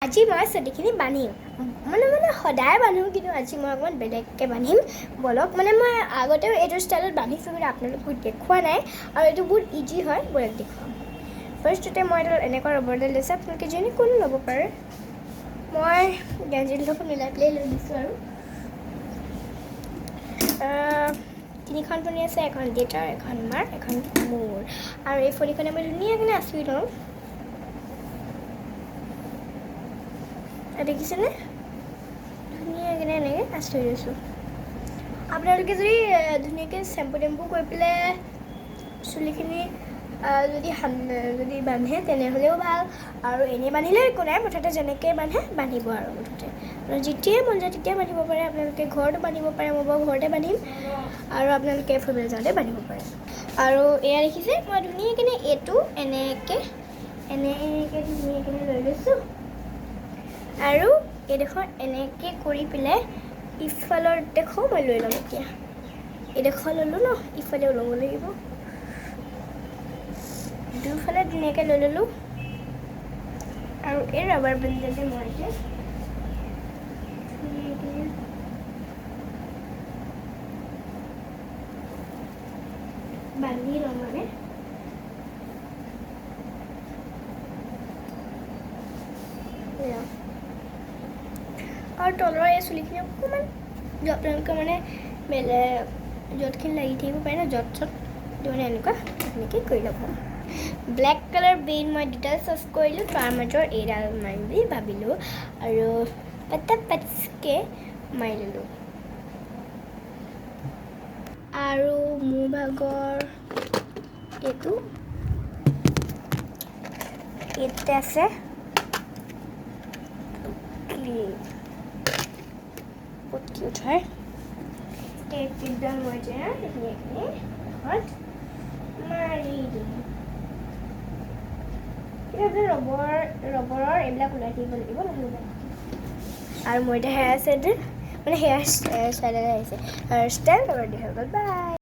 আজি মই চুলিখিনি বান্ধিম মানে সদায় বান্ধো কিন্তু আজি মই অকণমান বেলেগকৈ বান্ধিম বলক মানে মই আগতেও এইটো ষ্টাইলত বান্ধিছোঁ কিন্তু আপোনালোকক দেখুওৱা নাই আৰু এইটো বহুত ইজি হয় বলক দেখুৱাম ফাৰ্ষ্টতে মই এইটো এনেকুৱা ৰবৰডাল লৈছোঁ আপোনালোকে যিকোনো ল'ব পাৰে মই গেঞ্জিৰ লগত মিলাই পেলাই লৈ দিছোঁ আৰু তিনিখন ফণি আছে এখন দেউতাৰ এখন মাৰ এখন মোৰ আৰু এই ফণিখনে মই ধুনীয়াকৈ আঁচুৰি লওঁ দেখিছেনে ধুনীয়াকৈ এনেকৈ আঁচুৰি লৈছোঁ আপোনালোকে যদি ধুনীয়াকৈ চেম্পু টেম্পু কৰি পেলাই চুলিখিনি যদি বান্ধে তেনেহ'লেও ভাল আৰু এনেই বান্ধিলেও একো নাই মুঠতে যেনেকৈ বান্ধিব আৰু মুঠতে যেতিয়াই মন যায় তেতিয়াই বান্ধিব পাৰে আপোনালোকে ঘৰতো বান্ধিব পাৰে মই বাৰু ঘৰতে বান্ধিম আৰু আপোনালোকে ফুৰিবলৈ যাওঁতে বান্ধিব পাৰে আৰু এয়া দেখিছে মই ধুনীয়াকৈ এইটো এনেকৈ ধুনীয়াকৈ লৈ লৈছোঁ আৰু এইডোখৰ এনেকৈ কৰি পেলাই ইফালৰ দেখোঁ মই লৈ ল'ম এতিয়া এইডোখৰ ল'লোঁ ন ইফালেও ল'ব লাগিব দুফালে ধুনীয়াকৈ লৈ ল'লোঁ আৰু এই ৰাবাৰ বেণ্ডেডে মই এতিয়া বান্ধি ল'ম মানে আৰু তলৰ এই চুলিখিনি অকণমান আপোনালোকে মানে য'তখিনি লাগি থাকিব পাৰে ন য'ত মানে এনেকুৱা এনেকৈ কৰি ল'ব ব্লেক কালাৰ বেইন মই দুটা চুজ কৰিলোঁ তাৰ মাজৰ এইডাল মাৰিম বুলি ভাবিলোঁ আৰু পাতকৈ মাৰি ল'লোঁ আৰু মোৰ ভাগৰ এইটো ইয়াতে আছে বহুত কিউট হয় এই ক্লিপডাল মই এতিয়া ধুনীয়াকৈ মাৰি দিম এতিয়া ৰবৰৰ এইবিলাক ওলাই থাকিব লাগিব নহ'লে আৰু মই এতিয়া হেয়াৰ ষ্টাইল মানে হেয়াৰ ষ্টাইল আহিছে হেয়াৰ ষ্টাইল কৰি দিয়া হৈ গ'ল বাই